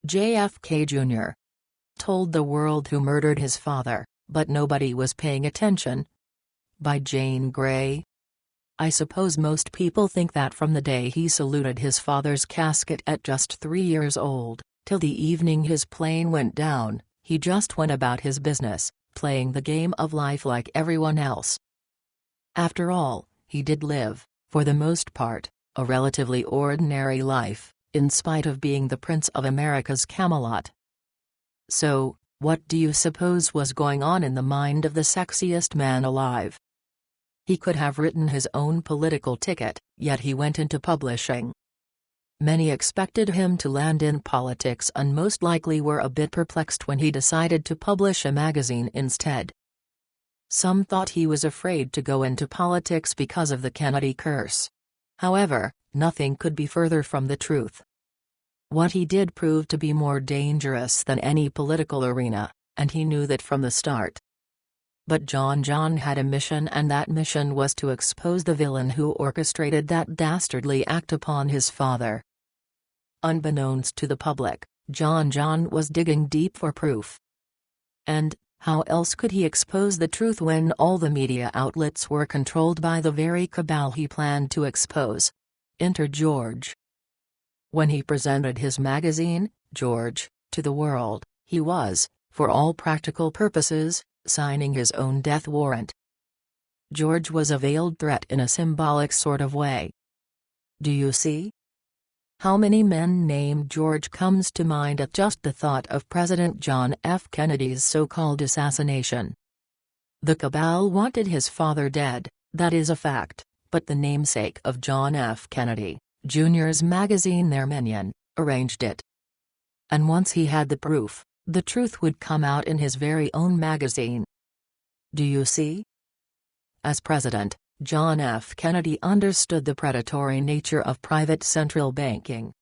JFK Jr. told the world who murdered his father, but nobody was paying attention. By Jane Grey. I suppose most people think that from the day he saluted his father's casket at just 3 years old, till the evening his plane went down, he just went about his business, playing the game of life like everyone else. After all, he did live, for the most part, a relatively ordinary life, in spite of being the Prince of America's Camelot. So, what do you suppose was going on in the mind of the sexiest man alive? He could have written his own political ticket, yet he went into publishing. Many expected him to land in politics and most likely were a bit perplexed when he decided to publish a magazine instead. Some thought he was afraid to go into politics because of the Kennedy curse. However, nothing could be further from the truth. What he did proved to be more dangerous than any political arena, and he knew that from the start. But John had a mission, and that mission was to expose the villain who orchestrated that dastardly act upon his father. Unbeknownst to the public, John was digging deep for proof. And how else could he expose the truth when all the media outlets were controlled by the very cabal he planned to expose? Enter George. When he presented his magazine, George, to the world, he was, for all practical purposes, signing his own death warrant. George was a veiled threat in a symbolic sort of way. Do you see? How many men named George comes to mind at just the thought of President John F. Kennedy's so-called assassination? The cabal wanted his father dead, that is a fact, but the namesake of John F. Kennedy, Jr.'s magazine, their minion, arranged it. And once he had the proof, the truth would come out in his very own magazine. Do you see? As president, John F. Kennedy understood the predatory nature of private central banking.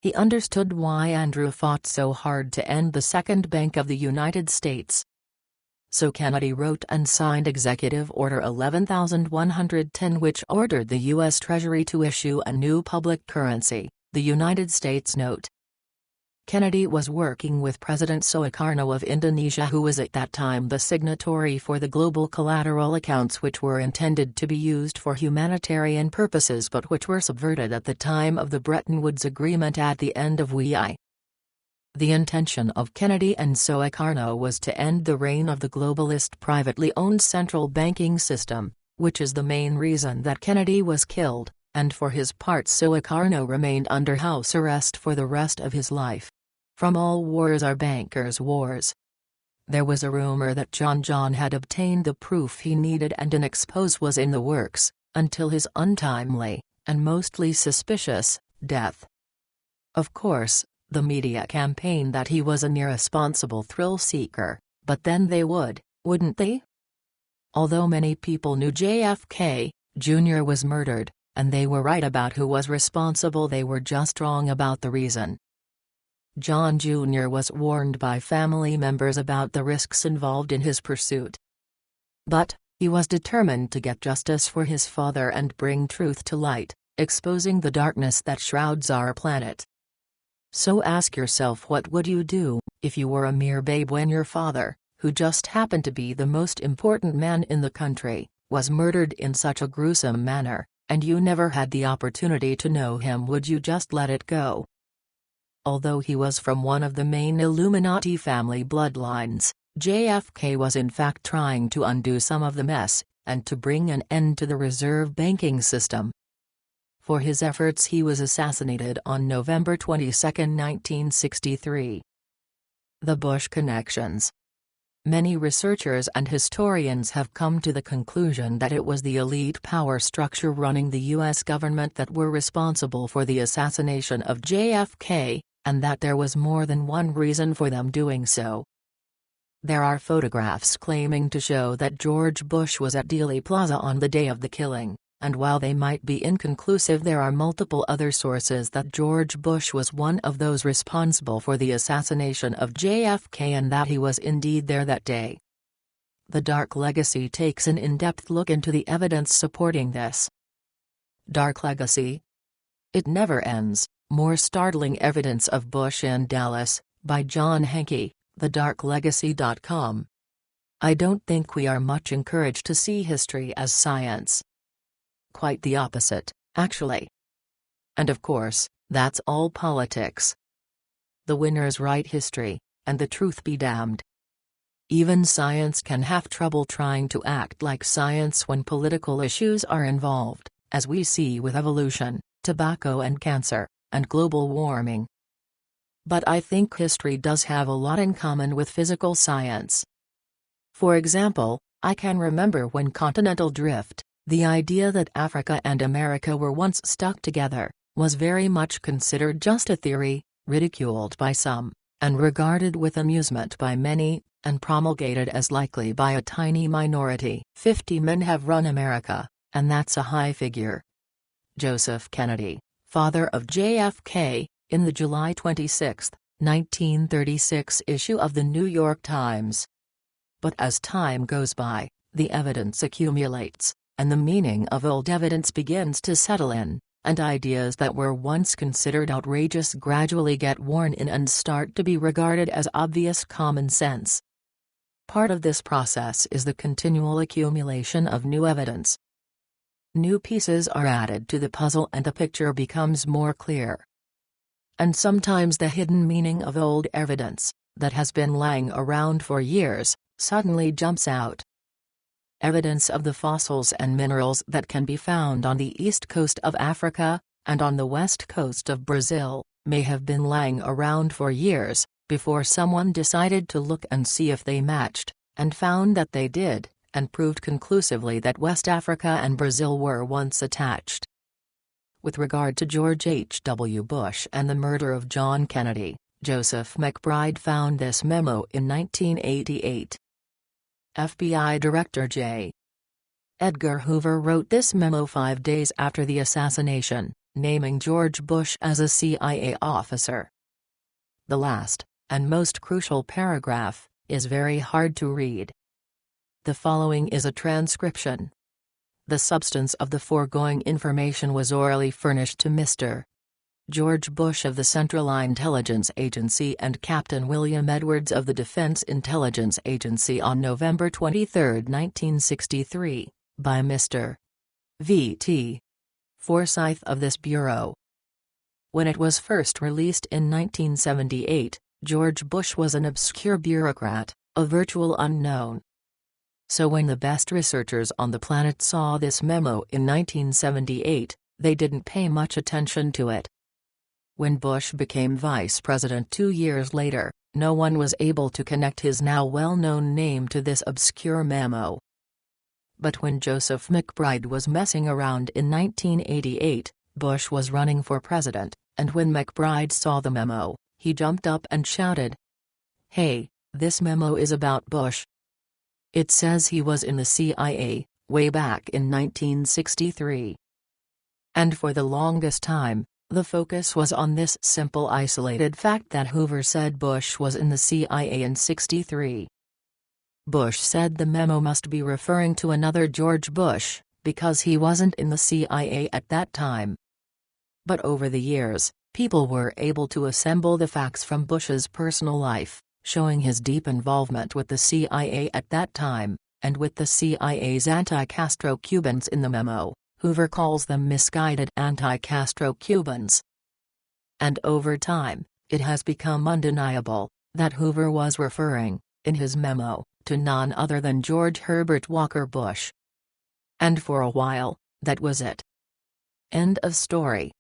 He understood why Andrew fought so hard to end the Second Bank of the United States. So Kennedy wrote and signed Executive Order 11,110, which ordered the U.S. Treasury to issue a new public currency, the United States note. Kennedy was working with President Sukarno of Indonesia, who was at that time the signatory for the global collateral accounts, which were intended to be used for humanitarian purposes but which were subverted at the time of the Bretton Woods Agreement at the end of WEI. The intention of Kennedy and Sukarno was to end the reign of the globalist privately owned central banking system, which is the main reason that Kennedy was killed, and for his part Sukarno remained under house arrest for the rest of his life. From all wars are bankers' wars. There was a rumor that John had obtained the proof he needed and an expose was in the works, until his untimely, and mostly suspicious, death. Of course, the media campaigned that he was an irresponsible thrill-seeker, but then they wouldn't they? Although many people knew JFK, Jr. was murdered, and they were right about who was responsible, they were just wrong about the reason. John Jr. was warned by family members about the risks involved in his pursuit. But he was determined to get justice for his father and bring truth to light, exposing the darkness that shrouds our planet. So ask yourself, what would you do if you were a mere babe when your father, who just happened to be the most important man in the country, was murdered in such a gruesome manner, and you never had the opportunity to know him? Would you just let it go? Although he was from one of the main Illuminati family bloodlines, JFK was in fact trying to undo some of the mess, and to bring an end to the reserve banking system. For his efforts he was assassinated on November 22, 1963. The Bush connections. Many researchers and historians have come to the conclusion that it was the elite power structure running the U.S. government that were responsible for the assassination of JFK, and that there was more than one reason for them doing so. There are photographs claiming to show that George Bush was at Dealey Plaza on the day of the killing, and while they might be inconclusive, there are multiple other sources that George Bush was one of those responsible for the assassination of JFK and that he was indeed there that day. The Dark Legacy takes an in-depth look into the evidence supporting this. Dark Legacy? It never ends. More Startling Evidence of Bush in Dallas, by John Henke, thedarklegacy.com. I don't think we are much encouraged to see history as science. Quite the opposite, actually. And of course, that's all politics. The winners write history, and the truth be damned. Even science can have trouble trying to act like science when political issues are involved, as we see with evolution, tobacco and cancer, and global warming. But I think history does have a lot in common with physical science. For example, I can remember when continental drift, the idea that Africa and America were once stuck together, was very much considered just a theory, ridiculed by some, and regarded with amusement by many, and promulgated as likely by a tiny minority. 50 men have run America, and that's a high figure. Joseph Kennedy, father of JFK, in the July 26, 1936 issue of the New York Times. But as time goes by, the evidence accumulates, and the meaning of old evidence begins to settle in, and ideas that were once considered outrageous gradually get worn in and start to be regarded as obvious common sense. Part of this process is the continual accumulation of new evidence. New pieces are added to the puzzle and the picture becomes more clear. And sometimes the hidden meaning of old evidence, that has been lying around for years, suddenly jumps out. Evidence of the fossils and minerals that can be found on the east coast of Africa, and on the west coast of Brazil, may have been lying around for years, before someone decided to look and see if they matched, and found that they did, and proved conclusively that West Africa and Brazil were once attached. With regard to George H.W. Bush and the murder of John Kennedy, Joseph McBride found this memo in 1988. FBI Director J. Edgar Hoover wrote this memo 5 days after the assassination, naming George Bush as a CIA officer. The last, and most crucial paragraph, is very hard to read. The following is a transcription. The substance of the foregoing information was orally furnished to Mr. George Bush of the Central Intelligence Agency and Captain William Edwards of the Defense Intelligence Agency on November 23, 1963, by Mr. V.T. Forsyth of this Bureau. When it was first released in 1978, George Bush was an obscure bureaucrat, a virtual unknown. So when the best researchers on the planet saw this memo in 1978, they didn't pay much attention to it. When Bush became vice president 2 years later, no one was able to connect his now well-known name to this obscure memo. But when Joseph McBride was messing around in 1988, Bush was running for president, and when McBride saw the memo, he jumped up and shouted, "Hey, this memo is about Bush. It says he was in the CIA, way back in 1963. And for the longest time, the focus was on this simple isolated fact that Hoover said Bush was in the CIA in '63. Bush said the memo must be referring to another George Bush, because he wasn't in the CIA at that time. But over the years, people were able to assemble the facts from Bush's personal life, showing his deep involvement with the CIA at that time, and with the CIA's anti-Castro Cubans in the memo. Hoover calls them misguided anti-Castro Cubans. And over time, it has become undeniable that Hoover was referring, in his memo, to none other than George Herbert Walker Bush. And for a while, that was it. End of story.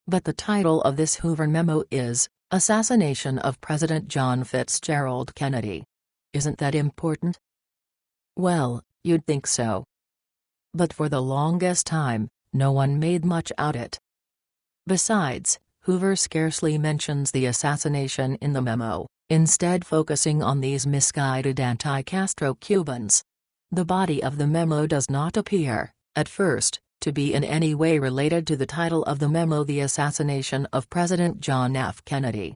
But the title of this Hoover memo is, Assassination of President John Fitzgerald Kennedy. Isn't that important? Well, you'd think so. But for the longest time, no one made much out it. Besides, Hoover scarcely mentions the assassination in the memo, instead focusing on these misguided anti-Castro Cubans. The body of the memo does not appear, at first, to be in any way related to the title of the memo, The Assassination of President John F. Kennedy.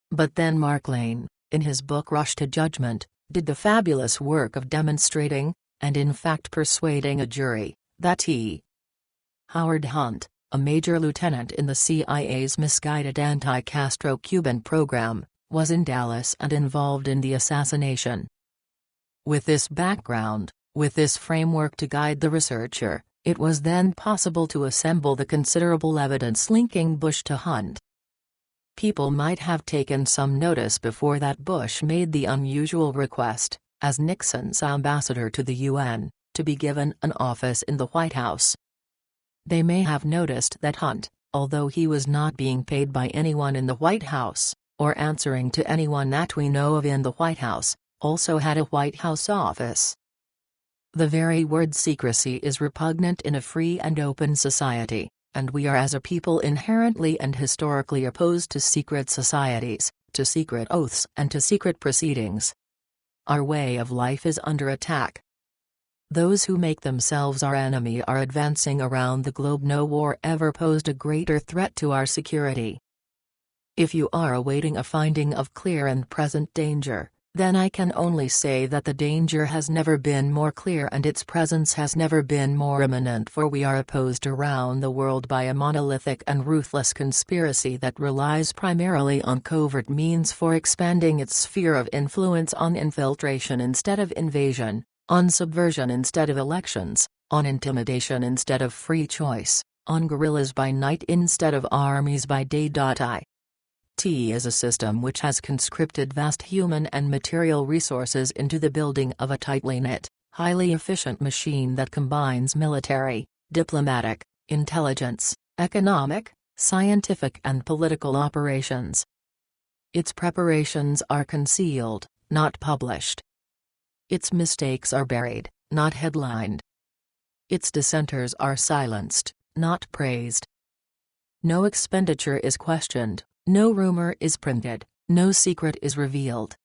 But then Mark Lane, in his book Rush to Judgment, did the fabulous work of demonstrating, and in fact persuading a jury, that he, Howard Hunt, a major lieutenant in the CIA's misguided anti-Castro Cuban program, was in Dallas and involved in the assassination. With this background, with this framework to guide the researcher, it was then possible to assemble the considerable evidence linking Bush to Hunt. People might have taken some notice before that Bush made the unusual request, as Nixon's ambassador to the UN, to be given an office in the White House. They may have noticed that Hunt, although he was not being paid by anyone in the White House, or answering to anyone that we know of in the White House, also had a White House office. The very word secrecy is repugnant in a free and open society, and we are as a people inherently and historically opposed to secret societies, to secret oaths and to secret proceedings. Our way of life is under attack. Those who make themselves our enemy are advancing around the globe. No war ever posed a greater threat to our security. If you are awaiting a finding of clear and present danger, then I can only say that the danger has never been more clear and its presence has never been more imminent, for we are opposed around the world by a monolithic and ruthless conspiracy that relies primarily on covert means for expanding its sphere of influence, on infiltration instead of invasion, on subversion instead of elections, on intimidation instead of free choice, on guerrillas by night instead of armies by day. IT is a system which has conscripted vast human and material resources into the building of a tightly knit, highly efficient machine that combines military, diplomatic, intelligence, economic, scientific and political operations. Its preparations are concealed, not published. Its mistakes are buried, not headlined. Its dissenters are silenced, not praised. No expenditure is questioned. No rumor is printed, no secret is revealed.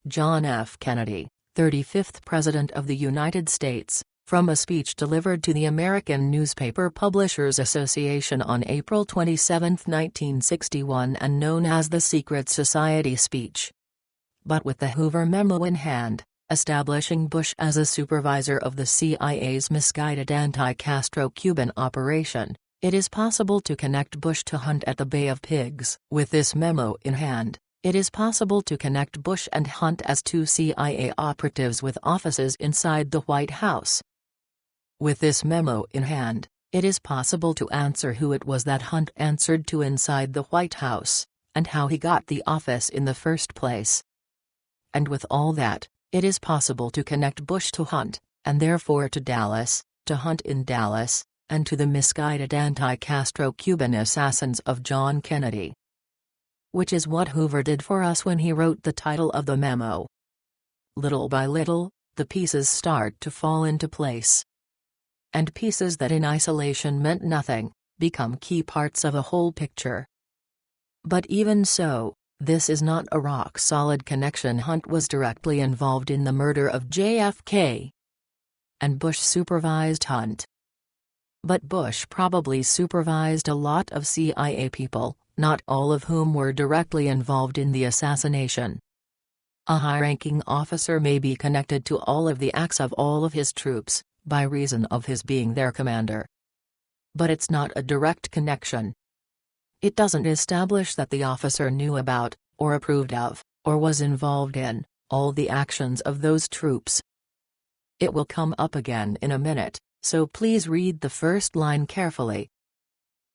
John F. Kennedy, 35th President of the United States, from a speech delivered to the American Newspaper Publishers Association on April 27, 1961, and known as the Secret Society speech. But with the Hoover memo in hand, establishing Bush as a supervisor of the CIA's misguided anti-Castro Cuban operation, it is possible to connect Bush to Hunt at the Bay of Pigs. With this memo in hand, it is possible to connect Bush and Hunt as two CIA operatives with offices inside the White House. With this memo in hand, it is possible to answer who it was that Hunt answered to inside the White House, and how he got the office in the first place. And with all that, it is possible to connect Bush to Hunt, and therefore to Dallas, to Hunt in Dallas, and to the misguided anti-Castro Cuban assassins of John Kennedy. Which is what Hoover did for us when he wrote the title of the memo. Little by little, the pieces start to fall into place. And pieces that in isolation meant nothing, become key parts of a whole picture. But even so, this is not a rock-solid connection. Hunt was directly involved in the murder of JFK. And Bush supervised Hunt. But Bush probably supervised a lot of CIA people, not all of whom were directly involved in the assassination. A high-ranking officer may be connected to all of the acts of all of his troops, by reason of his being their commander. But it's not a direct connection. It doesn't establish that the officer knew about, or approved of, or was involved in, all the actions of those troops. It will come up again in a minute, so please read the first line carefully.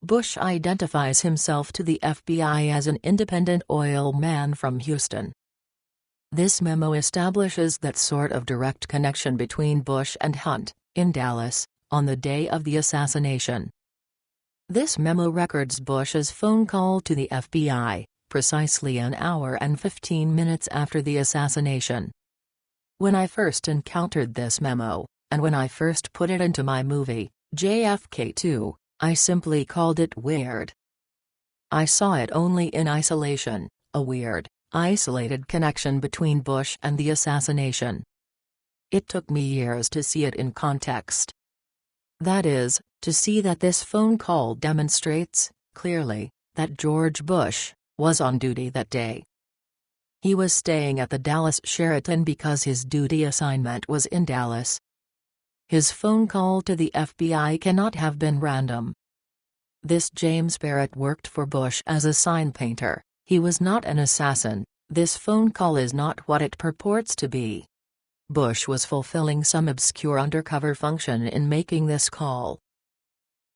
Bush identifies himself to the FBI as an independent oil man from Houston. This memo establishes that sort of direct connection between Bush and Hunt, in Dallas, on the day of the assassination. This memo records Bush's phone call to the FBI, precisely an hour and 15 minutes after the assassination. When I first encountered this memo, and when I first put it into my movie, JFK 2, I simply called it weird. I saw it only in isolation, a weird, isolated connection between Bush and the assassination. It took me years to see it in context. That is, to see that this phone call demonstrates, clearly, that George Bush was on duty that day. He was staying at the Dallas Sheraton because his duty assignment was in Dallas. His phone call to the FBI cannot have been random. This James Barrett worked for Bush as a sign painter. He was not an assassin. This phone call is not what it purports to be. Bush was fulfilling some obscure undercover function in making this call.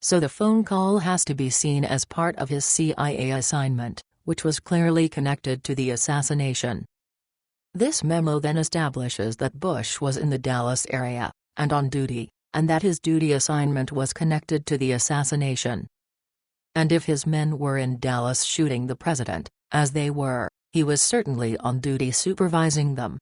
So the phone call has to be seen as part of his CIA assignment, which was clearly connected to the assassination. This memo then establishes that Bush was in the Dallas area, and on duty, and that his duty assignment was connected to the assassination. And if his men were in Dallas shooting the president, as they were, he was certainly on duty supervising them.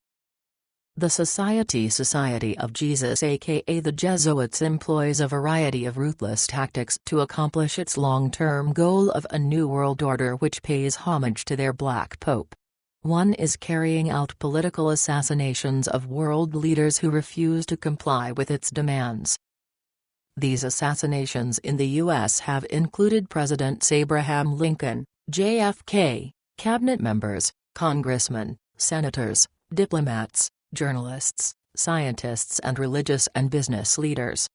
The Society of Jesus, aka the Jesuits, employs a variety of ruthless tactics to accomplish its long-term goal of a new world order which pays homage to their Black Pope. One is carrying out political assassinations of world leaders who refuse to comply with its demands. These assassinations in the U.S. have included Presidents Abraham Lincoln, JFK, cabinet members, congressmen, senators, diplomats, journalists, scientists, and religious and business leaders.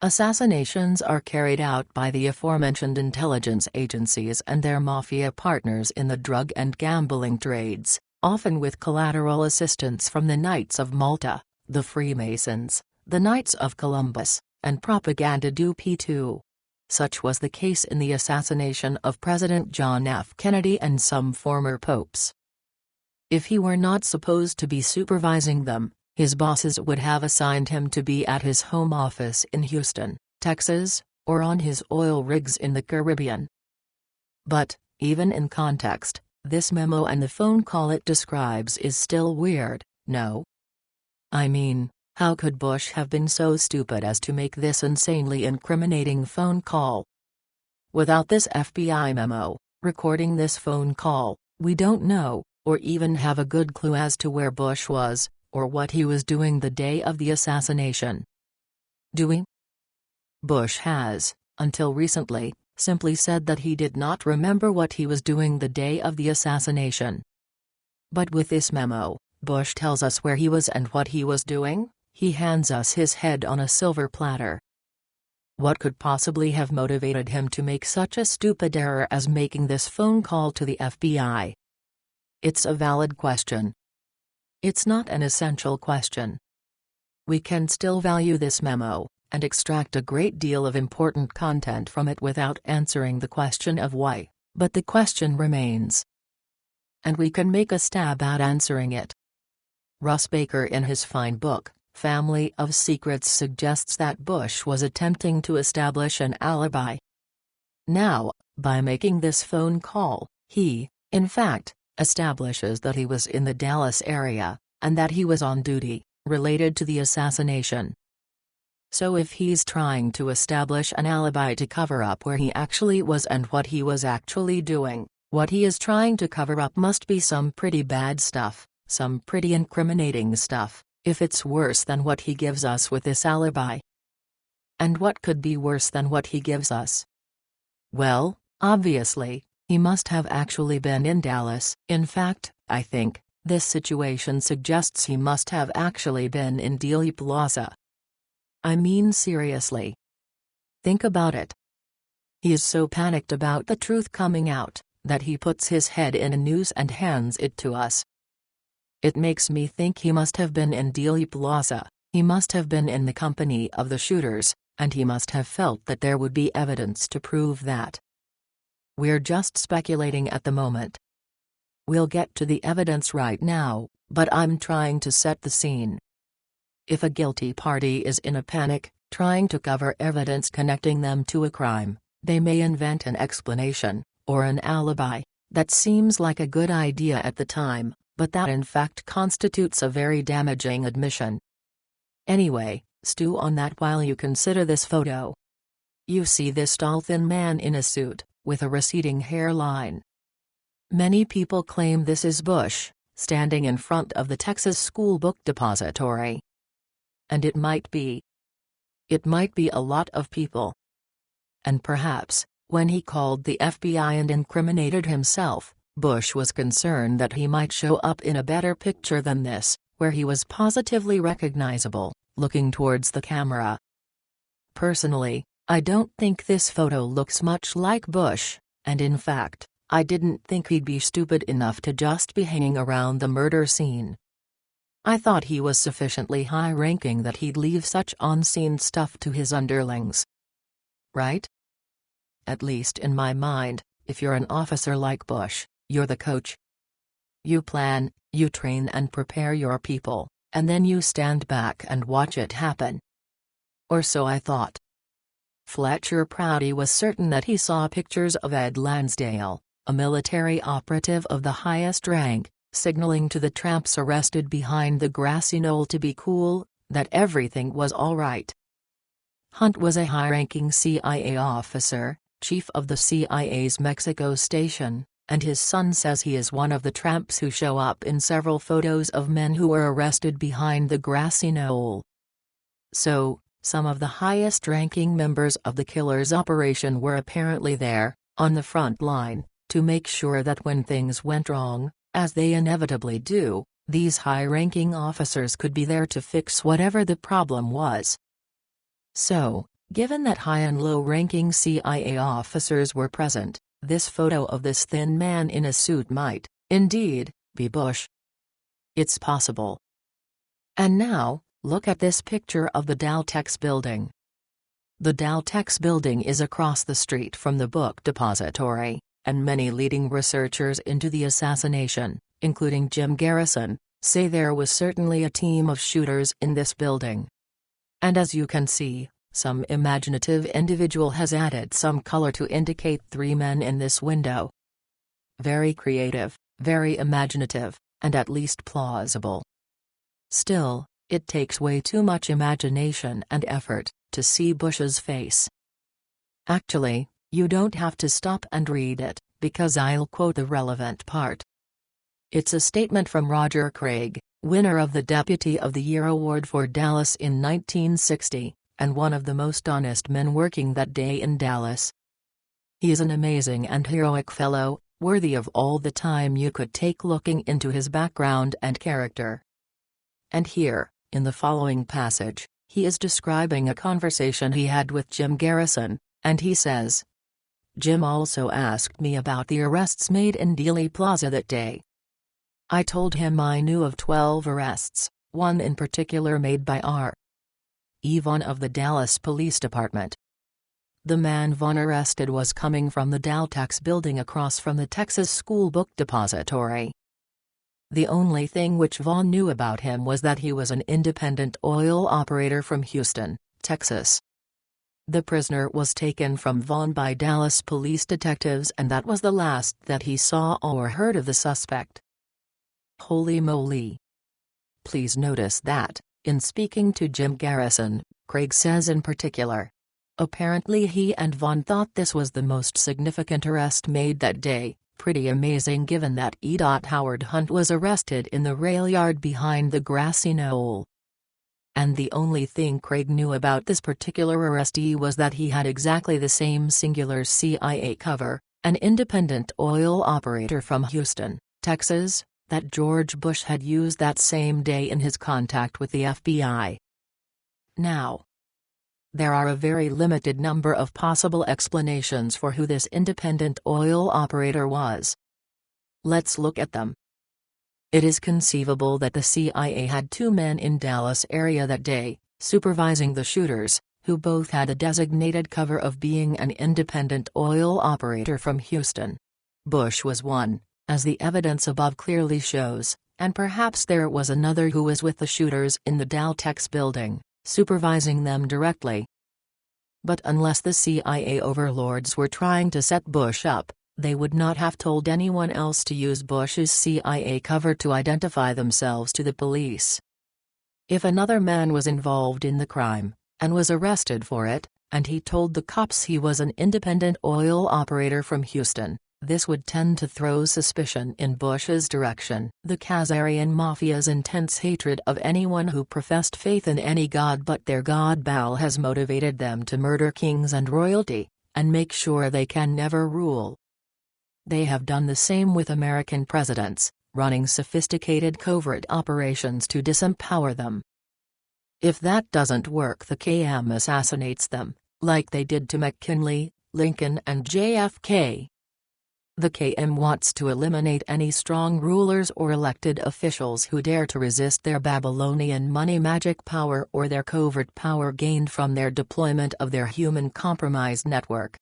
Assassinations are carried out by the aforementioned intelligence agencies and their mafia partners in the drug and gambling trades, often with collateral assistance from the Knights of Malta, the Freemasons, the Knights of Columbus, and propaganda dupe too. Such was the case in the assassination of President John F. Kennedy and some former popes. If he were not supposed to be supervising them, his bosses would have assigned him to be at his home office in Houston, Texas, or on his oil rigs in the Caribbean. But, even in context, this memo and the phone call it describes is still weird, no? I mean, how could Bush have been so stupid as to make this insanely incriminating phone call? Without this FBI memo, recording this phone call, we don't know, or even have a good clue as to where Bush was, or what he was doing the day of the assassination. Do we? Bush has, until recently, simply said that he did not remember what he was doing the day of the assassination. But with this memo, Bush tells us where he was and what he was doing. He hands us his head on a silver platter. What could possibly have motivated him to make such a stupid error as making this phone call to the FBI? It's a valid question. It's not an essential question. We can still value this memo, and extract a great deal of important content from it without answering the question of why, but the question remains. And we can make a stab at answering it. Russ Baker in his fine book, Family of Secrets, suggests that Bush was attempting to establish an alibi. Now, by making this phone call, he, in fact, establishes that he was in the Dallas area, and that he was on duty, related to the assassination. So if he's trying to establish an alibi to cover up where he actually was and what he was actually doing, what he is trying to cover up must be some pretty bad stuff, some pretty incriminating stuff, if it's worse than what he gives us with this alibi. And what could be worse than what he gives us? Well, obviously, he must have actually been in Dallas. In fact, I think, this situation suggests he must have actually been in Dealey Plaza. I mean seriously. Think about it. He is so panicked about the truth coming out, that he puts his head in a noose and hands it to us. It makes me think he must have been in Dealey Plaza, he must have been in the company of the shooters, and he must have felt that there would be evidence to prove that. We're just speculating at the moment. We'll get to the evidence right now, but I'm trying to set the scene. If a guilty party is in a panic, trying to cover evidence connecting them to a crime, they may invent an explanation, or an alibi, that seems like a good idea at the time, but that in fact constitutes a very damaging admission. Anyway, stew on that while you consider this photo. You see this tall thin man in a suit, with a receding hairline. Many people claim this is Bush, standing in front of the Texas School Book Depository. And it might be. It might be a lot of people. And perhaps, when he called the FBI and incriminated himself, Bush was concerned that he might show up in a better picture than this, where he was positively recognizable, looking towards the camera. Personally, I don't think this photo looks much like Bush, and in fact, I didn't think he'd be stupid enough to just be hanging around the murder scene. I thought he was sufficiently high-ranking that he'd leave such on-scene stuff to his underlings. Right? At least in my mind, if you're an officer like Bush, you're the coach. You plan, you train and prepare your people, and then you stand back and watch it happen. Or so I thought. Fletcher Prouty was certain that he saw pictures of Ed Lansdale, a military operative of the highest rank, signaling to the tramps arrested behind the grassy knoll to be cool, that everything was all right. Hunt was a high-ranking CIA officer, chief of the CIA's Mexico station, and his son says he is one of the tramps who show up in several photos of men who were arrested behind the grassy knoll. So, some of the highest-ranking members of the killer's operation were apparently there, on the front line, to make sure that when things went wrong, as they inevitably do, these high-ranking officers could be there to fix whatever the problem was. So, given that high and low-ranking CIA officers were present, this photo of this thin man in a suit might, indeed, be Bush. It's possible. And now, look at this picture of the Daltex building. The Daltex building is across the street from the book depository, and many leading researchers into the assassination, including Jim Garrison, say there was certainly a team of shooters in this building. And as you can see, some imaginative individual has added some color to indicate 3 men in this window. Very creative, very imaginative, and at least plausible. Still, it takes way too much imagination and effort to see Bush's face. Actually, you don't have to stop and read it, because I'll quote the relevant part. It's a statement from Roger Craig, winner of the Deputy of the Year Award for Dallas in 1960, and one of the most honest men working that day in Dallas. He is an amazing and heroic fellow, worthy of all the time you could take looking into his background and character. And here, in the following passage, he is describing a conversation he had with Jim Garrison, and he says, "Jim also asked me about the arrests made in Dealey Plaza that day. I told him I knew of 12 arrests, one in particular made by R. E. Vaughn of the Dallas Police Department. The man Vaughn arrested was coming from the Daltex building across from the Texas School Book Depository. The only thing which Vaughn knew about him was that he was an independent oil operator from Houston, Texas. The prisoner was taken from Vaughn by Dallas police detectives, and that was the last that he saw or heard of the suspect." Holy moly! Please notice that, in speaking to Jim Garrison, Craig says in particular, apparently he and Vaughn thought this was the most significant arrest made that day. Pretty amazing given that E. Howard Hunt was arrested in the rail yard behind the grassy knoll. And the only thing Craig knew about this particular arrestee was that he had exactly the same singular CIA cover, an independent oil operator from Houston, Texas, that George Bush had used that same day in his contact with the FBI. Now, there are a very limited number of possible explanations for who this independent oil operator was. Let's look at them. It is conceivable that the CIA had 2 men in Dallas area that day, supervising the shooters, who both had a designated cover of being an independent oil operator from Houston. Bush was one, as the evidence above clearly shows, and perhaps there was another who was with the shooters in the Daltex building, supervising them directly. But unless the CIA overlords were trying to set Bush up, they would not have told anyone else to use Bush's CIA cover to identify themselves to the police. If another man was involved in the crime, and was arrested for it, and he told the cops he was an independent oil operator from Houston, this would tend to throw suspicion in Bush's direction. The Khazarian Mafia's intense hatred of anyone who professed faith in any god but their god Baal has motivated them to murder kings and royalty, and make sure they can never rule. They have done the same with American presidents, running sophisticated covert operations to disempower them. If that doesn't work, the KM assassinates them, like they did to McKinley, Lincoln and JFK. The KM wants to eliminate any strong rulers or elected officials who dare to resist their Babylonian money magic power or their covert power gained from their deployment of their human compromise network.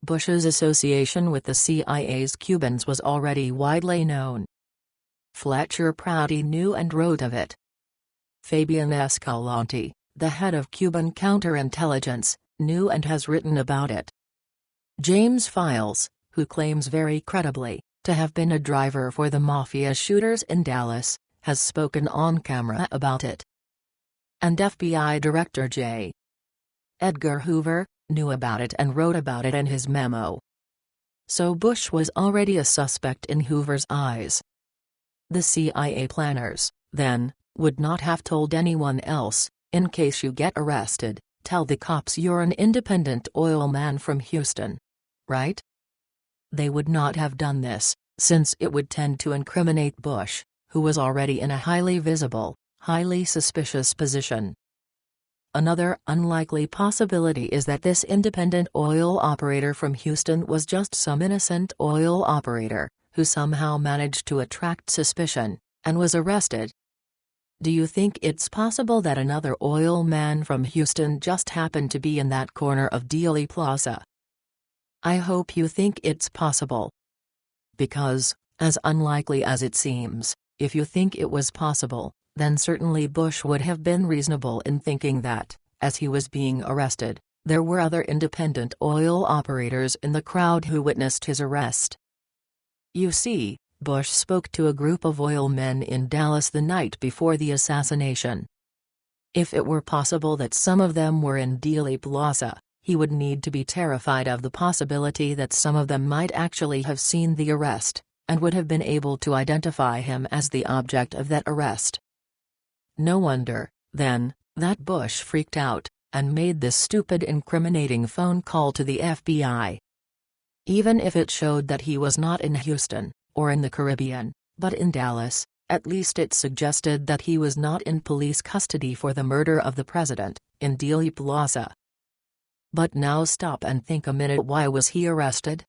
Bush's association with the CIA's Cubans was already widely known. Fletcher Prouty knew and wrote of it. Fabian Escalante, the head of Cuban counterintelligence, knew and has written about it. James Files, who claims very credibly to have been a driver for the mafia shooters in Dallas, has spoken on camera about it. And FBI Director J. Edgar Hoover knew about it and wrote about it in his memo. So Bush was already a suspect in Hoover's eyes. The CIA planners, then, would not have told anyone else, in case you get arrested, tell the cops you're an independent oil man from Houston. Right? They would not have done this, since it would tend to incriminate Bush, who was already in a highly visible, highly suspicious position. Another unlikely possibility is that this independent oil operator from Houston was just some innocent oil operator, who somehow managed to attract suspicion, and was arrested. Do you think it's possible that another oil man from Houston just happened to be in that corner of Dealey Plaza? I hope you think it's possible. Because, as unlikely as it seems, if you think it was possible, then certainly Bush would have been reasonable in thinking that, as he was being arrested, there were other independent oil operators in the crowd who witnessed his arrest. You see, Bush spoke to a group of oil men in Dallas the night before the assassination. If it were possible that some of them were in Dealey Plaza, he would need to be terrified of the possibility that some of them might actually have seen the arrest, and would have been able to identify him as the object of that arrest. No wonder, then, that Bush freaked out, and made this stupid incriminating phone call to the FBI. Even if it showed that he was not in Houston, or in the Caribbean, but in Dallas, at least it suggested that he was not in police custody for the murder of the president, in Dealey Plaza. But now stop and think a minute, why was he arrested?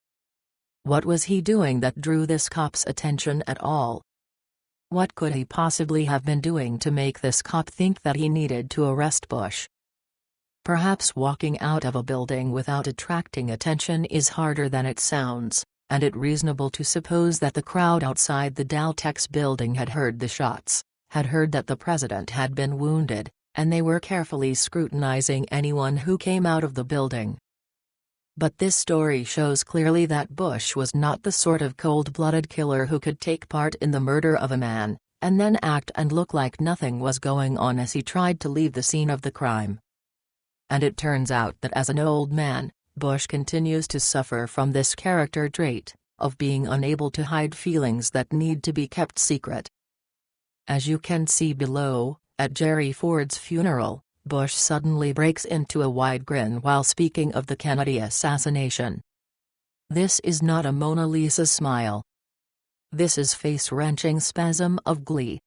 What was he doing that drew this cop's attention at all? What could he possibly have been doing to make this cop think that he needed to arrest Bush? Perhaps walking out of a building without attracting attention is harder than it sounds, and it's reasonable to suppose that the crowd outside the Daltex building had heard the shots, had heard that the president had been wounded, and they were carefully scrutinizing anyone who came out of the building. But this story shows clearly that Bush was not the sort of cold-blooded killer who could take part in the murder of a man, and then act and look like nothing was going on as he tried to leave the scene of the crime. And it turns out that as an old man, Bush continues to suffer from this character trait, of being unable to hide feelings that need to be kept secret. As you can see below, at Jerry Ford's funeral, Bush suddenly breaks into a wide grin while speaking of the Kennedy assassination. This is not a Mona Lisa smile. This is face-wrenching spasm of glee.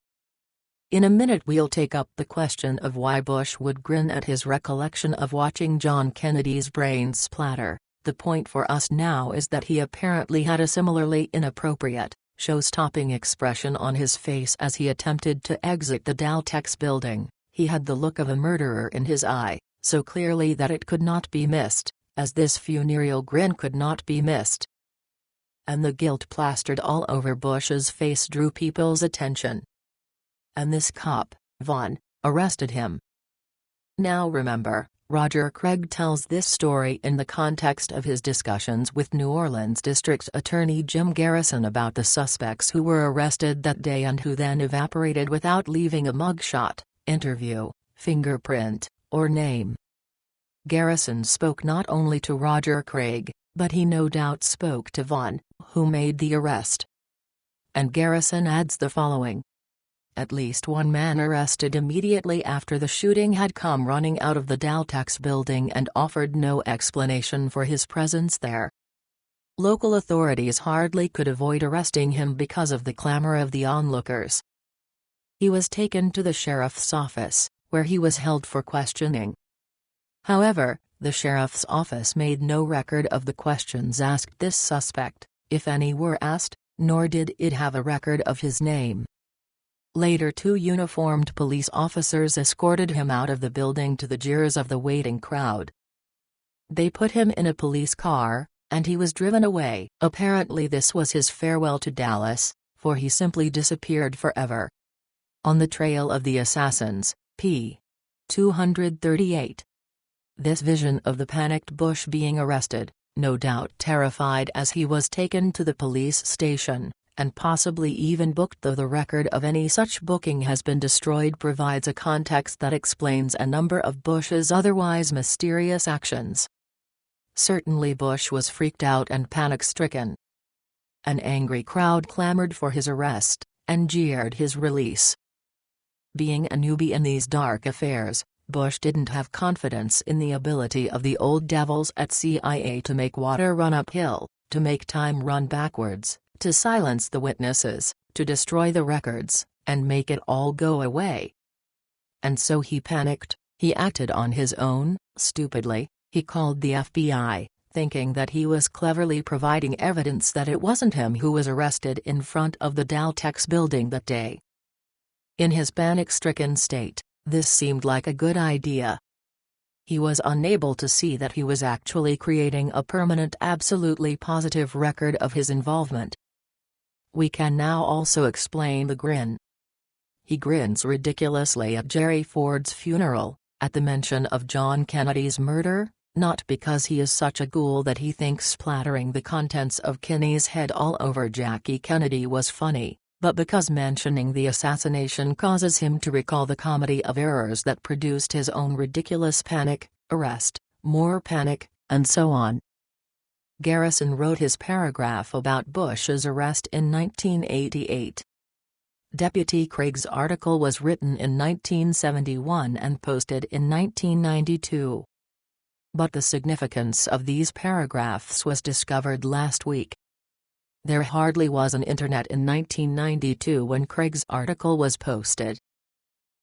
In a minute we'll take up the question of why Bush would grin at his recollection of watching John Kennedy's brains splatter. The point for us now is that he apparently had a similarly inappropriate, show-stopping expression on his face as he attempted to exit the Daltex building. He had the look of a murderer in his eye, so clearly that it could not be missed, as this funereal grin could not be missed. And the guilt plastered all over Bush's face drew people's attention. And this cop, Vaughn, arrested him. Now remember, Roger Craig tells this story in the context of his discussions with New Orleans District Attorney Jim Garrison about the suspects who were arrested that day and who then evaporated without leaving a mugshot, interview, fingerprint, or name. Garrison spoke not only to Roger Craig, but he no doubt spoke to Vaughn, who made the arrest. And Garrison adds the following. At least one man arrested immediately after the shooting had come running out of the Daltex building and offered no explanation for his presence there. Local authorities hardly could avoid arresting him because of the clamor of the onlookers. He was taken to the sheriff's office, where he was held for questioning. However, The sheriff's office made no record of the questions asked this suspect, if any were asked, nor did it have a record of his name. Later, 2 uniformed police officers escorted him out of the building to the jeers of the waiting crowd. They put him in a police car, and he was driven away. Apparently this was his farewell to Dallas, for he simply disappeared forever. On the trail of the assassins, p. 238. This vision of the panicked Bush being arrested, no doubt terrified as he was taken to the police station, and possibly even booked, though the record of any such booking has been destroyed, provides a context that explains a number of Bush's otherwise mysterious actions. Certainly Bush was freaked out and panic-stricken. An angry crowd clamored for his arrest, and jeered his release. Being a newbie in these dark affairs, Bush didn't have confidence in the ability of the old devils at CIA to make water run uphill, to make time run backwards, to silence the witnesses, to destroy the records, and make it all go away. And so he panicked. He acted on his own, stupidly. He called the FBI, thinking that he was cleverly providing evidence that it wasn't him who was arrested in front of the Daltex building that day. In his panic-stricken state, this seemed like a good idea. He was unable to see that he was actually creating a permanent, absolutely positive record of his involvement. We can now also explain the grin. He grins ridiculously at Jerry Ford's funeral, at the mention of John Kennedy's murder, not because he is such a ghoul that he thinks splattering the contents of Kenny's head all over Jackie Kennedy was funny, but because mentioning the assassination causes him to recall the comedy of errors that produced his own ridiculous panic, arrest, more panic, and so on. Garrison wrote his paragraph about Bush's arrest in 1988. Deputy Craig's article was written in 1971 and posted in 1992. But the significance of these paragraphs was discovered last week. There hardly was an internet in 1992 when Craig's article was posted.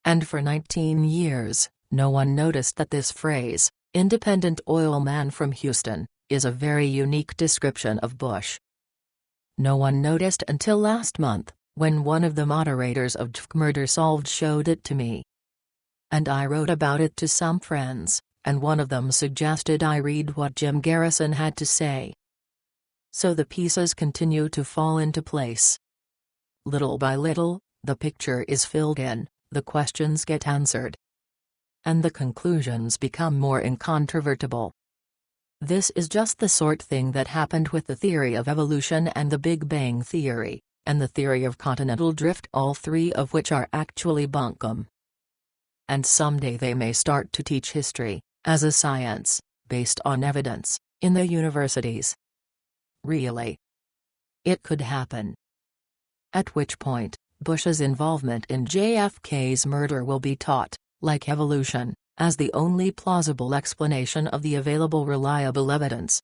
And for 19 years, no one noticed that this phrase, "independent oil man from Houston," is a very unique description of Bush. No one noticed until last month, when one of the moderators of JFK Murder Solved showed it to me. And I wrote about it to some friends, and one of them suggested I read what Jim Garrison had to say. So the pieces continue to fall into place. Little by little, the picture is filled in, the questions get answered, and the conclusions become more incontrovertible. This is just the sort thing that happened with the theory of evolution and the Big Bang theory, and the theory of continental drift, all 3 of which are actually bunkum. And someday they may start to teach history, as a science, based on evidence, in the universities. Really. It could happen. At which point, Bush's involvement in JFK's murder will be taught, like evolution, as the only plausible explanation of the available reliable evidence.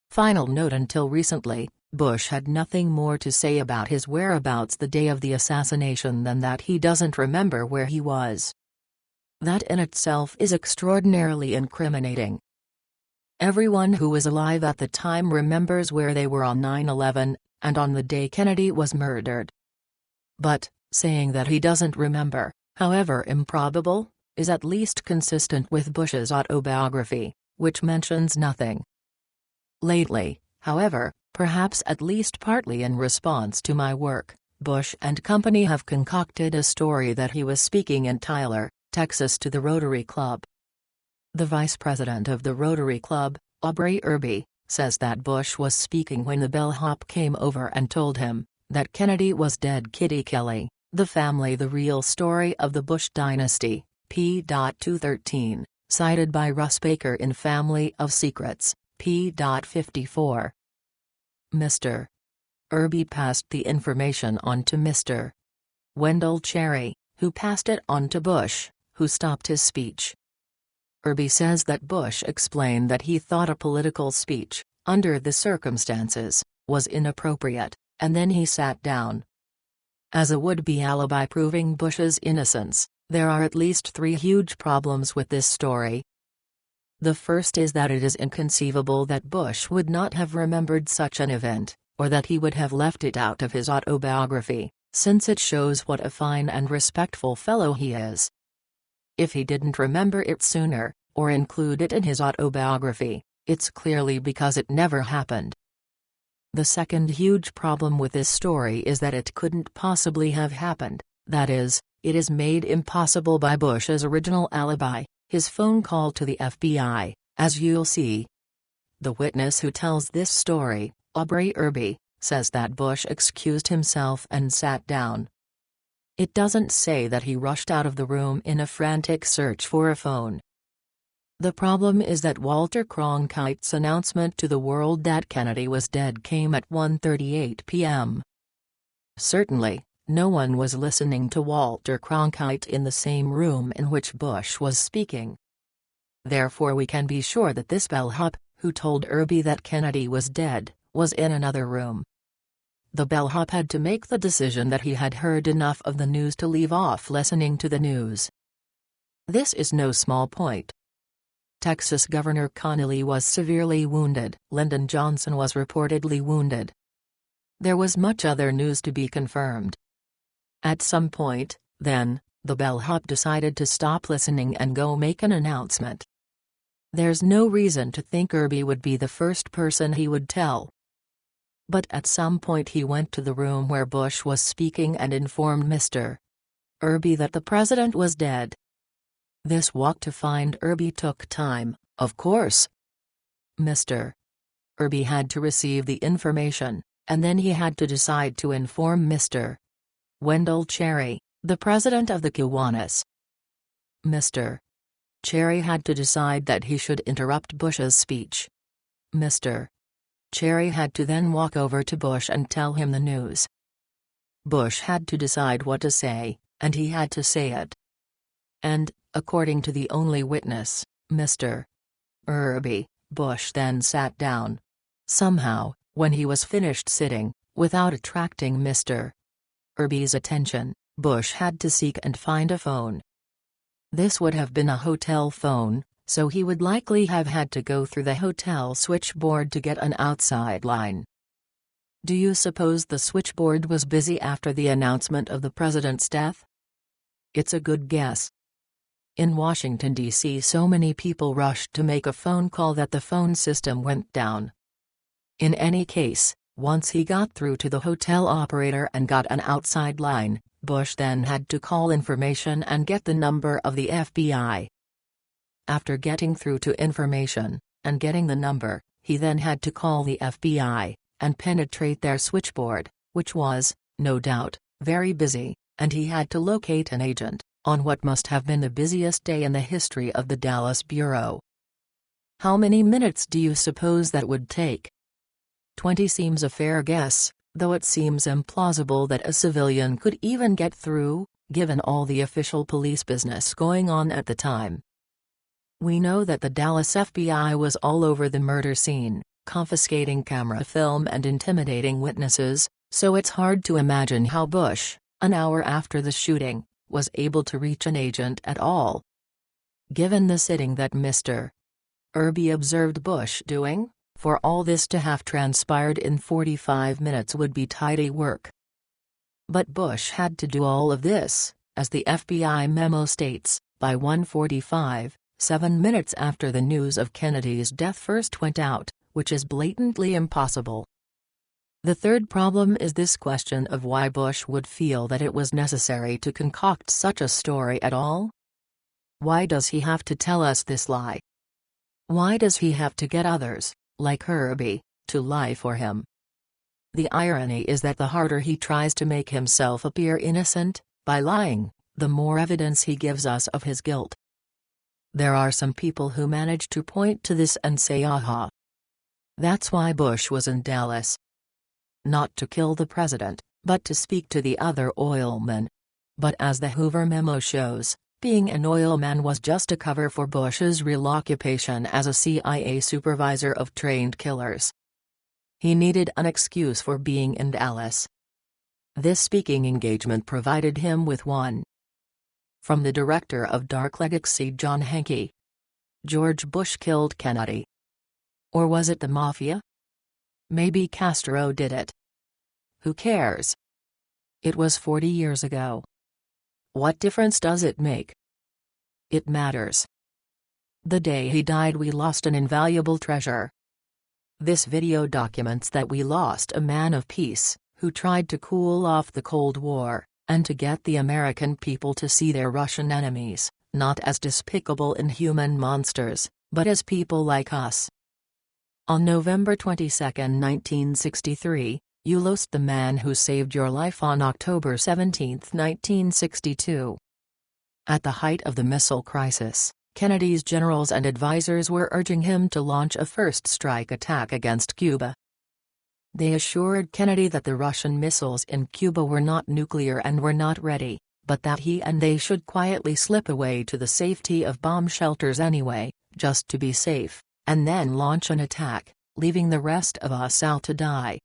Final note: until recently, Bush had nothing more to say about his whereabouts the day of the assassination than that he doesn't remember where he was. That in itself is extraordinarily incriminating. Everyone who was alive at the time remembers where they were on 9/11, and on the day Kennedy was murdered. But, saying that he doesn't remember, however improbable, is at least consistent with Bush's autobiography, which mentions nothing. Lately, however, perhaps at least partly in response to my work, Bush and company have concocted a story that he was speaking in Tyler, Texas to the Rotary Club. The vice president of the Rotary Club, Aubrey Irby, says that Bush was speaking when the bellhop came over and told him that Kennedy was dead. Kitty Kelly, The Family: The Real Story of the Bush Dynasty, p.213, cited by Russ Baker in Family of Secrets, p.54. Mr. Irby passed the information on to Mr. Wendell Cherry, who passed it on to Bush, who stopped his speech. Irby says that Bush explained that he thought a political speech, under the circumstances, was inappropriate, and then he sat down. As a would-be alibi proving Bush's innocence, there are at least 3 huge problems with this story. The first is that it is inconceivable that Bush would not have remembered such an event, or that he would have left it out of his autobiography, since it shows what a fine and respectful fellow he is. If he didn't remember it sooner, or include it in his autobiography, it's clearly because it never happened. The second huge problem with this story is that it couldn't possibly have happened, that is, it is made impossible by Bush's original alibi, his phone call to the FBI, as you'll see. The witness who tells this story, Aubrey Irby, says that Bush excused himself and sat down. It doesn't say that he rushed out of the room in a frantic search for a phone. The problem is that Walter Cronkite's announcement to the world that Kennedy was dead came at 1:38 p.m. Certainly, no one was listening to Walter Cronkite in the same room in which Bush was speaking. Therefore we can be sure that this bellhop, who told Irby that Kennedy was dead, was in another room. The bellhop had to make the decision that he had heard enough of the news to leave off listening to the news. This is no small point. Texas Governor Connally was severely wounded. Lyndon Johnson was reportedly wounded. There was much other news to be confirmed. At some point, then, the bellhop decided to stop listening and go make an announcement. There's no reason to think Irby would be the first person he would tell. But at some point he went to the room where Bush was speaking and informed Mr. Irby that the president was dead. This walk to find Irby took time, of course. Mr. Irby had to receive the information, and then he had to decide to inform Mr. Wendell Cherry, the president of the Kiwanis. Mr. Cherry had to decide that he should interrupt Bush's speech. Mr. Cherry had to then walk over to Bush and tell him the news. Bush had to decide what to say, and he had to say it. And, according to the only witness, Mr. Irby, Bush then sat down. Somehow, when he was finished sitting, without attracting Mr. Irby's attention, Bush had to seek and find a phone. This would have been a hotel phone, so he would likely have had to go through the hotel switchboard to get an outside line. Do you suppose the switchboard was busy after the announcement of the president's death? It's a good guess. In Washington, D.C., so many people rushed to make a phone call that the phone system went down. In any case, once he got through to the hotel operator and got an outside line, Bush then had to call information and get the number of the FBI. After getting through to information, and getting the number, he then had to call the FBI, and penetrate their switchboard, which was, no doubt, very busy, and he had to locate an agent, on what must have been the busiest day in the history of the Dallas Bureau. How many minutes do you suppose that would take? 20 seems a fair guess, though it seems implausible that a civilian could even get through, given all the official police business going on at the time. We know that the Dallas FBI was all over the murder scene, confiscating camera film and intimidating witnesses, so it's hard to imagine how Bush, an hour after the shooting, was able to reach an agent at all. Given the sitting that Mr. Irby observed Bush doing, for all this to have transpired in 45 minutes would be tidy work. But Bush had to do all of this, as the FBI memo states, by 1:45, 7 minutes after the news of Kennedy's death first went out, which is blatantly impossible. The third problem is this question of why Bush would feel that it was necessary to concoct such a story at all. Why does he have to tell us this lie? Why does he have to get others, like Irby, to lie for him? The irony is that the harder he tries to make himself appear innocent, by lying, the more evidence he gives us of his guilt. There are some people who manage to point to this and say aha. That's why Bush was in Dallas. Not to kill the president, but to speak to the other oilmen. But as the Hoover memo shows, being an oilman was just a cover for Bush's real occupation as a CIA supervisor of trained killers. He needed an excuse for being in Dallas. This speaking engagement provided him with one. From the director of Dark Legacy, John Hankey. George Bush killed Kennedy. Or was it the mafia? Maybe Castro did it. Who cares? It was 40 years ago. What difference does it make? It matters. The day he died, we lost an invaluable treasure. This video documents that we lost a man of peace, who tried to cool off the Cold War, and to get the American people to see their Russian enemies, not as despicable inhuman monsters, but as people like us. On November 22, 1963, you lost the man who saved your life on October 17, 1962. At the height of the missile crisis, Kennedy's generals and advisors were urging him to launch a first strike attack against Cuba. They assured Kennedy that the Russian missiles in Cuba were not nuclear and were not ready, but that he and they should quietly slip away to the safety of bomb shelters anyway, just to be safe, and then launch an attack, leaving the rest of us out to die.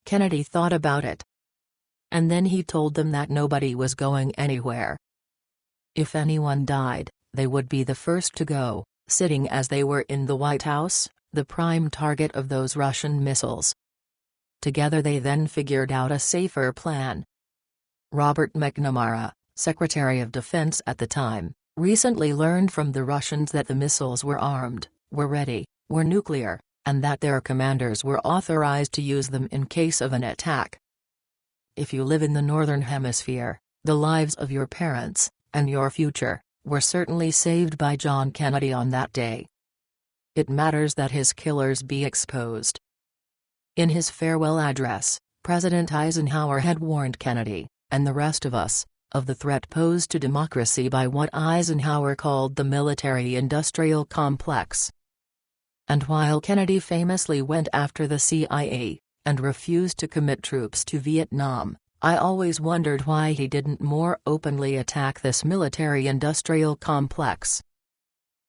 Kennedy thought about it. And then he told them that nobody was going anywhere. If anyone died, they would be the first to go, sitting as they were in the White House, the prime target of those Russian missiles. Together they then figured out a safer plan. Robert McNamara, Secretary of Defense at the time, recently learned from the Russians that the missiles were armed, were ready, were nuclear, and that their commanders were authorized to use them in case of an attack. If you live in the Northern Hemisphere, the lives of your parents, and your future, were certainly saved by John Kennedy on that day. It matters that his killers be exposed. In his farewell address, President Eisenhower had warned Kennedy, and the rest of us, of the threat posed to democracy by what Eisenhower called the military-industrial complex. And while Kennedy famously went after the CIA, and refused to commit troops to Vietnam, I always wondered why he didn't more openly attack this military-industrial complex.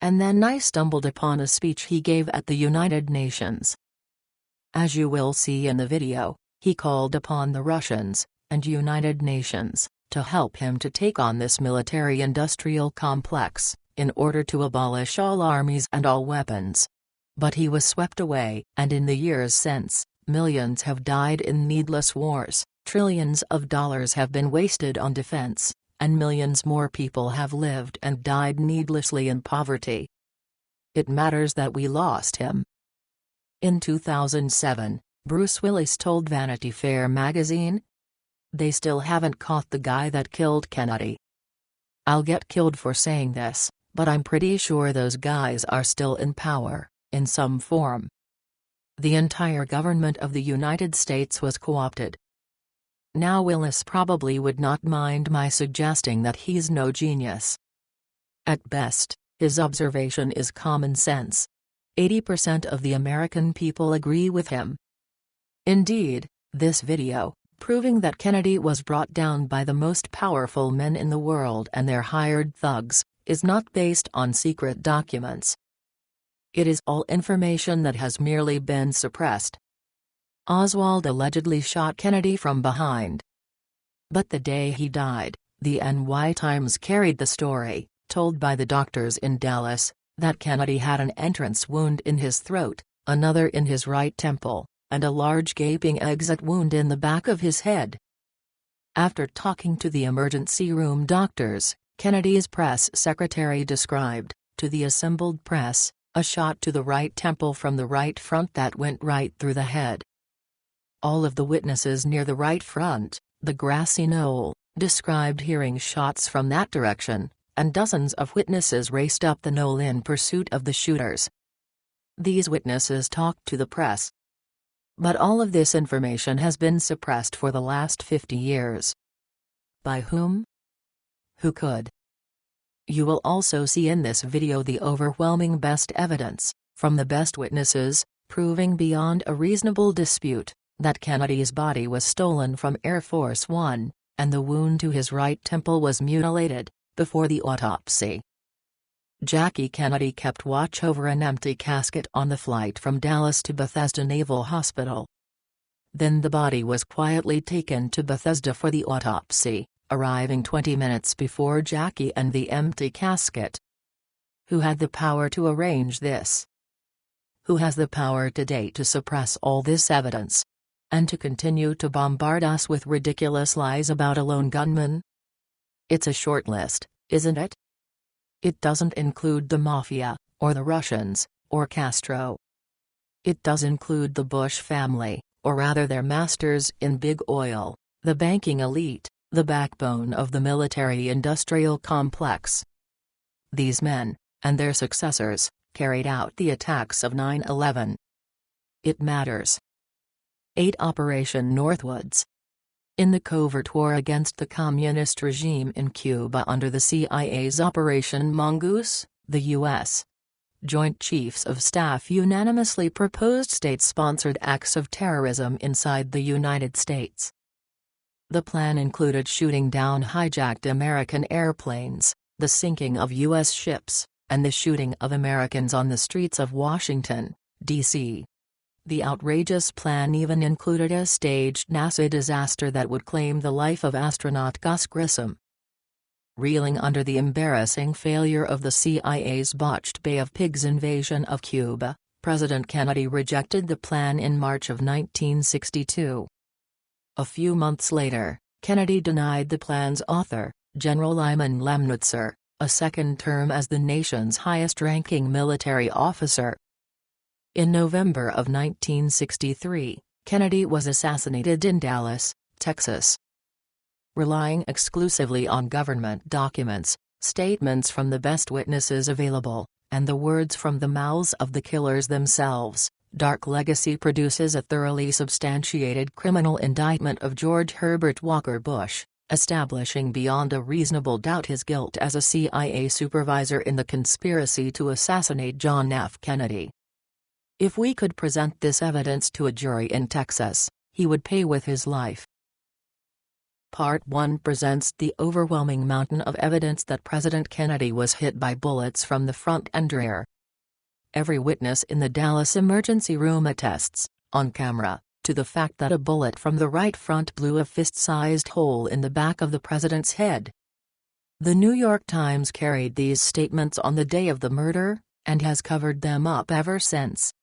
And then I stumbled upon a speech he gave at the United Nations. As you will see in the video, he called upon the Russians, and United Nations, to help him to take on this military-industrial complex, in order to abolish all armies and all weapons. But he was swept away, and in the years since, millions have died in needless wars, trillions of dollars have been wasted on defense, and millions more people have lived and died needlessly in poverty. It matters that we lost him. In 2007, Bruce Willis told Vanity Fair magazine, "They still haven't caught the guy that killed Kennedy. I'll get killed for saying this, but I'm pretty sure those guys are still in power, in some form." The entire government of the United States was co-opted. Now Willis probably would not mind my suggesting that he's no genius. At best, his observation is common sense. 80% of the American people agree with him. Indeed, this video, proving that Kennedy was brought down by the most powerful men in the world and their hired thugs, is not based on secret documents. It is all information that has merely been suppressed. Oswald allegedly shot Kennedy from behind. But the day he died, the NY Times carried the story, told by the doctors in Dallas, that Kennedy had an entrance wound in his throat, another in his right temple, and a large gaping exit wound in the back of his head. After talking to the emergency room doctors, Kennedy's press secretary described, to the assembled press, a shot to the right temple from the right front that went right through the head. All of the witnesses near the right front, the grassy knoll, described hearing shots from that direction, and dozens of witnesses raced up the knoll in pursuit of the shooters. These witnesses talked to the press. But all of this information has been suppressed for the last 50 years. By whom? Who could? You will also see in this video the overwhelming best evidence, from the best witnesses, proving beyond a reasonable dispute, that Kennedy's body was stolen from Air Force One, and the wound to his right temple was mutilated, before the autopsy. Jackie Kennedy kept watch over an empty casket on the flight from Dallas to Bethesda Naval Hospital. Then the body was quietly taken to Bethesda for the autopsy, arriving 20 minutes before Jackie and the empty casket. Who had the power to arrange this? Who has the power today to suppress all this evidence? And to continue to bombard us with ridiculous lies about a lone gunman? It's a short list, isn't it? It doesn't include the mafia, or the Russians, or Castro. It does include the Bush family, or rather their masters in big oil, the banking elite, the backbone of the military-industrial complex. These men, and their successors, carried out the attacks of 9/11. It matters. 8. Operation Northwoods. In the covert war against the communist regime in Cuba under the CIA's Operation Mongoose, the U.S. Joint Chiefs of Staff unanimously proposed state-sponsored acts of terrorism inside the United States. The plan included shooting down hijacked American airplanes, the sinking of U.S. ships, and the shooting of Americans on the streets of Washington, D.C. The outrageous plan even included a staged NASA disaster that would claim the life of astronaut Gus Grissom. Reeling under the embarrassing failure of the CIA's botched Bay of Pigs invasion of Cuba, President Kennedy rejected the plan in March of 1962. A few months later, Kennedy denied the plan's author, General Lyman Lemnitzer, a second term as the nation's highest-ranking military officer. In November of 1963, Kennedy was assassinated in Dallas, Texas. Relying exclusively on government documents, statements from the best witnesses available, and the words from the mouths of the killers themselves, Dark Legacy produces a thoroughly substantiated criminal indictment of George Herbert Walker Bush, establishing beyond a reasonable doubt his guilt as a CIA supervisor in the conspiracy to assassinate John F. Kennedy. If we could present this evidence to a jury in Texas, he would pay with his life. Part 1 presents the overwhelming mountain of evidence that President Kennedy was hit by bullets from the front and rear. Every witness in the Dallas emergency room attests, on camera, to the fact that a bullet from the right front blew a fist-sized hole in the back of the president's head. The New York Times carried these statements on the day of the murder, and has covered them up ever since.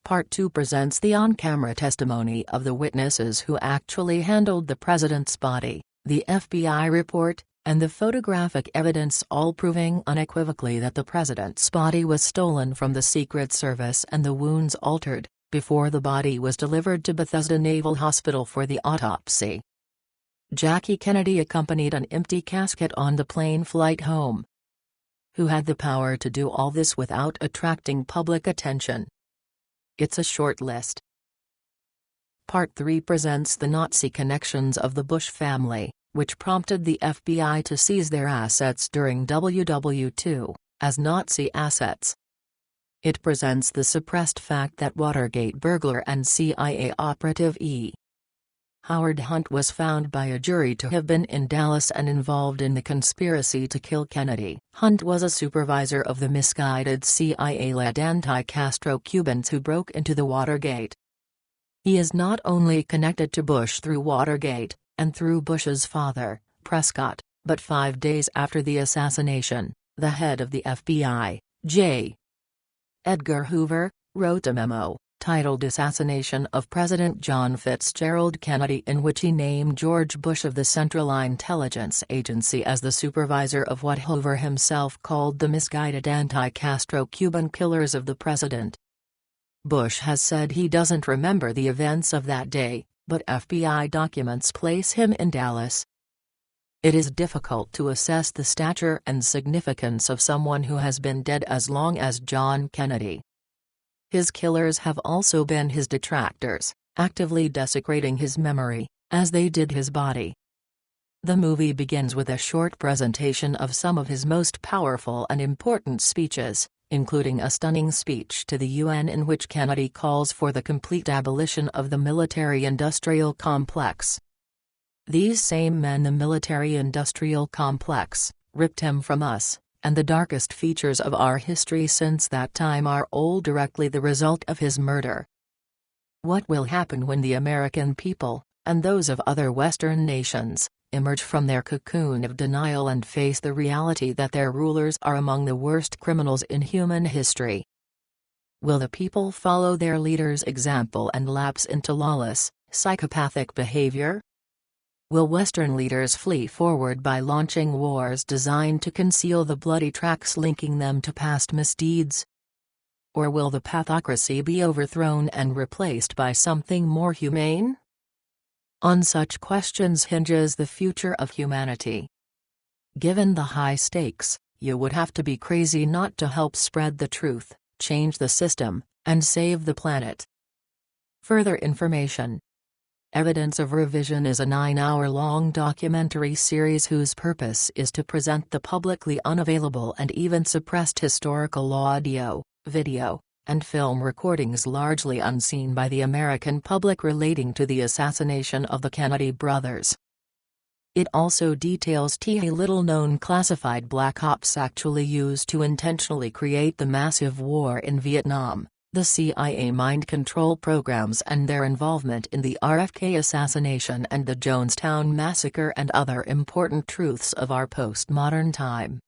Part 2 presents the on-camera testimony of the witnesses who actually handled the president's body, the FBI report, and the photographic evidence, all proving unequivocally that the president's body was stolen from the Secret Service and the wounds altered, before the body was delivered to Bethesda Naval Hospital for the autopsy. Jackie Kennedy accompanied an empty casket on the plane flight home. Who had the power to do all this without attracting public attention? It's a short list. Part 3 presents the Nazi connections of the Bush family, which prompted the FBI to seize their assets during WW II, as Nazi assets. It presents the suppressed fact that Watergate burglar and CIA operative E. Howard Hunt was found by a jury to have been in Dallas and involved in the conspiracy to kill Kennedy. Hunt was a supervisor of the misguided CIA-led anti-Castro Cubans who broke into the Watergate. He is not only connected to Bush through Watergate, and through Bush's father, Prescott, but 5 days after the assassination, the head of the FBI, J. Edgar Hoover, wrote a memo, titled Assassination of President John Fitzgerald Kennedy, in which he named George Bush of the Central Intelligence Agency as the supervisor of what Hoover himself called the misguided anti-Castro Cuban killers of the president. Bush has said he doesn't remember the events of that day, but FBI documents place him in Dallas. It is difficult to assess the stature and significance of someone who has been dead as long as John Kennedy. His killers have also been his detractors, actively desecrating his memory, as they did his body. The movie begins with a short presentation of some of his most powerful and important speeches, including a stunning speech to the UN in which Kennedy calls for the complete abolition of the military-industrial complex. These same men, the military-industrial complex, ripped him from us, and the darkest features of our history since that time are all directly the result of his murder. What will happen when the American people, and those of other Western nations, emerge from their cocoon of denial and face the reality that their rulers are among the worst criminals in human history? Will the people follow their leaders' example and lapse into lawless, psychopathic behavior? Will Western leaders flee forward by launching wars designed to conceal the bloody tracks linking them to past misdeeds? Or will the pathocracy be overthrown and replaced by something more humane? On such questions hinges the future of humanity. Given the high stakes, you would have to be crazy not to help spread the truth, change the system, and save the planet. Further information. Evidence of Revision is a 9-hour-long documentary series whose purpose is to present the publicly unavailable and even suppressed historical audio, video, and film recordings largely unseen by the American public relating to the assassination of the Kennedy brothers. It also details a little-known classified black ops actually used to intentionally create the massive war in Vietnam, the CIA mind control programs and their involvement in the RFK assassination and the Jonestown massacre, and other important truths of our postmodern time.